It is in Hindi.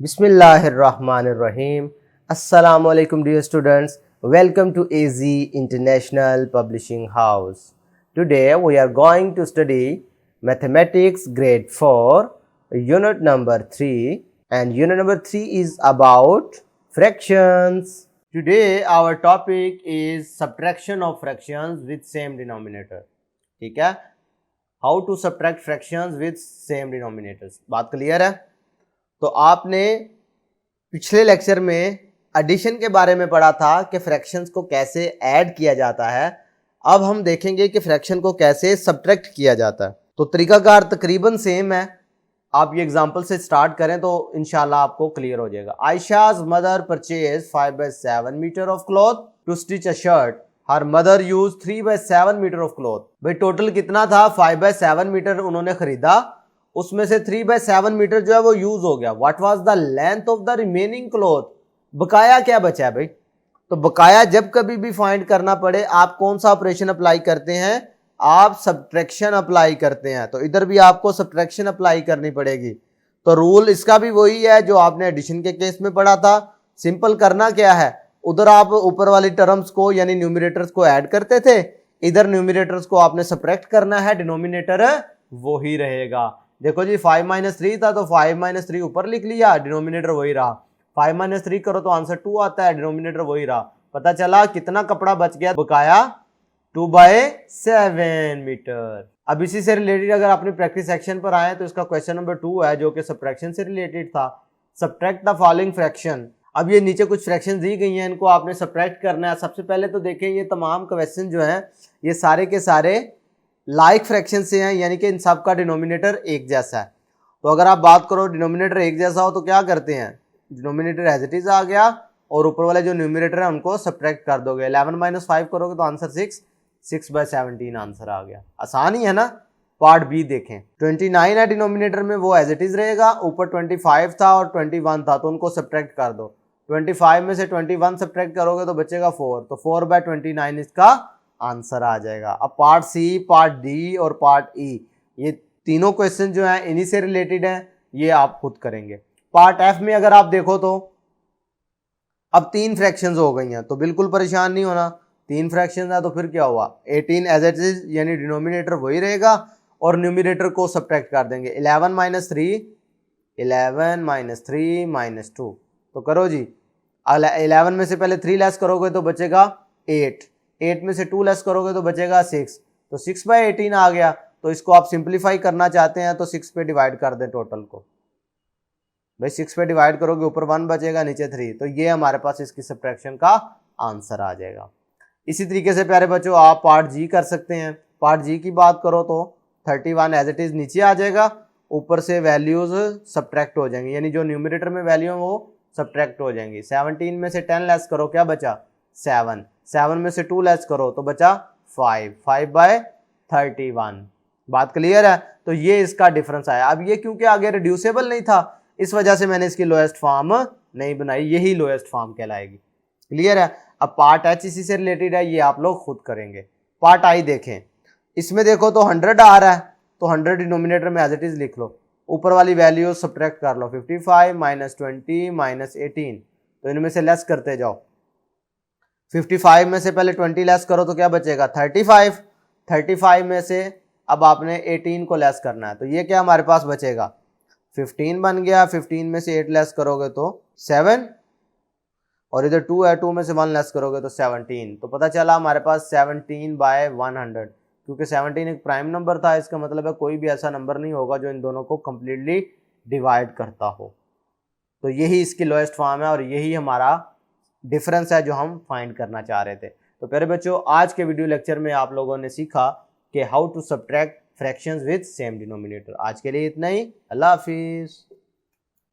Bismillahirrahmanirrahim. Assalamu alaikum dear students. Welcome to AZ International Publishing House. Today we are going to study Mathematics grade 4 unit number 3, and unit number 3 is about fractions. Today our topic is subtraction of fractions with same denominator. ठीक है, how to subtract fractions with same denominators. बात क्लियर है? तो आपने पिछले लेक्चर में एडिशन के बारे में पढ़ा था कि फ्रैक्शंस को कैसे ऐड किया जाता है. अब हम देखेंगे कि फ्रैक्शन को कैसे सब्ट्रैक्ट किया जाता है. तो तरीकाकार तकरीबन सेम है. आप ये एग्जांपल से स्टार्ट करें तो इंशाल्लाह आपको क्लियर हो जाएगा. Ayesha's mother purchase 5/7 metre of cloth to stitch a shirt. Her mother use 3/7 metre of cloth. भाई टोटल कितना था? 5/7 मीटर उन्होंने खरीदा, उसमें से 3/7 मीटर जो है वो यूज हो गया. What was the length of the remaining cloth? बकाया क्या बचा है भाई? तो बकाया जब कभी भी फाइंड करना पड़े आप कौन सा ऑपरेशन अप्लाई करते हैं? आप सब्ट्रैक्शन अप्लाई करते हैं. तो इधर भी आपको सब्ट्रैक्शन अप्लाई करनी पड़ेगी. तो रूल इसका भी वही है जो आपने एडिशन के केस में पढ़ा था. सिंपल करना क्या है, उधर आप ऊपर वाली टर्म्स को यानी न्यूमरेटर्स को ऐड करते थे, इधर न्यूमरेटर्स को आपने सब्ट्रैक्ट करना है, डिनोमिनेटर वो ही रहेगा. देखो जी 5 - 3 था तो 5 - 3 ऊपर लिख लिया, डिनोमिनेटर वही रहा. 5 - 3 करो तो आंसर 2 आता है, डिनोमिनेटर वही रहा. पता चला कितना कपड़ा बच गया? बकाया 2/7 मीटर. अब इसी से रिलेटेड अगर अपनी प्रैक्टिस सेक्शन पर आए तो इसका क्वेश्चन नंबर 2 है जो कि सब्ट्रैक्शन से रिलेटेड था. Subtract the following fraction. अब ये नीचे कुछ फ्रैक्शन दी गई हैं, इनको आपने सब्ट्रैक्ट करना है. सबसे पहले तो देखें ये तमाम क्वेश्चन जो हैं ये सारे के सारे लाइक फ्रैक्शन से हैं, यानी कि इन सब का डिनोमिनेटर एक जैसा है. तो अगर आप बात करो डिनोमिनेटर एक जैसा हो तो क्या करते हैं? डिनोमिनेटर एज इट इज आ गया और ऊपर वाले जो न्यूमरेटर है उनको सब्ट्रैक्ट कर दोगे. 11 - 5 करोगे तो आंसर 6/17 आंसर आ गया. आसान ही है ना. पार्ट बी देखें. 29 है डिनोमिनेटर में, वो एज इट इज रहेगा. ऊपर 25 था और 21 था तो उनको सब्ट्रैक्ट कर दो. 25 में से 21 सब्ट्रैक्ट करोगे तो बचेगा 4. तो 4/29 इसका आंसर आ जाएगा. अब पार्ट सी, पार्ट डी और पार्ट ई, ये तीनों क्वेश्चन जो हैं इन्हीं से रिलेटेड हैं, ये आप खुद करेंगे. पार्ट एफ में अगर आप देखो तो अब 3 फ्रैक्शंस हो गई हैं, तो बिल्कुल परेशान नहीं होना. 3 फ्रैक्शंस है तो फिर क्या हुआ? 18 एज इट इज यानी डिनोमिनेटर वही रहेगा और न्यूमरेटर को सब्ट्रैक्ट कर देंगे. 11 - 3 - 2. तो करो जी. 11 में से पहले 3 लेस करोगे तो बचेगा 8. 8 में से 2 लेस करोगे तो बचेगा 6. तो 6/18 आ गया. तो इसको आप सिंप्लीफाई करना चाहते हैं तो 6 पे डिवाइड कर दें टोटल को. भाई 6 पे डिवाइड करोगे ऊपर 1 बचेगा नीचे 3. तो ये हमारे पास इसकी सब्ट्रैक्शन का आंसर आ जाएगा. इसी तरीके से प्यारे बच्चों आप पार्ट जी कर सकते हैं. पार्ट जी की बात करो तो 31 एज इट इज नीचे आ जाएगा, ऊपर से वैल्यूज सब्ट्रैक्ट हो जाएंगी, यानी जो न्यूमरेटर में वैल्यू है वो सब्ट्रैक्ट हो जाएंगी. 17 में से 10 लेस करो, क्या बचा? 7. 7 में से 2 लेस करो तो बचा 5. 5/31. बात क्लियर है? तो ये इसका डिफरेंस आया. अब ये क्योंकि आगे रिड्यूसेबल नहीं था इस वजह से मैंने इसकी लोएस्ट फॉर्म नहीं बनाई, यही लोएस्ट फॉर्म कहलाएगी. क्लियर है? अब पार्ट एच इसी से रिलेटेड है, ये आप लोग खुद करेंगे. पार्ट आई देखें. इसमें देखो तो 100 आ रहा है तो 100 डिनोमिनेटर में एज इट इज लिख लो, ऊपर वाली वैल्यू सब्ट्रैक्ट कर लो. 55 - 20 - 18. तो इनमें से लेस करते जाओ. 55 में से पहले 20 लेस करो तो क्या बचेगा? 35. 35 में से अब आपने 18 को लेस करना है तो ये क्या हमारे पास बचेगा? 15 बन गया. 15 में से 8 लेस करोगे तो 7 और इधर 2 है, 2 में से 1 लेस करोगे तो 17. तो पता चला हमारे पास 17/100, क्योंकि 17 एक प्राइम नंबर था. इसका मतलब है कोई भी ऐसा नंबर नहीं होगा जो इन दोनों को कंप्लीटली डिवाइड करता हो. तो यही इसकी लोएस्ट फॉर्म है और यही हमारा डिफरेंस है जो हम फाइंड करना चाह रहे थे. तो प्यारे बच्चों आज के वीडियो लेक्चर में आप लोगों ने सीखा कि how to subtract fractions with same denominator. आज के लिए इतना ही. अल्लाह हाफिज.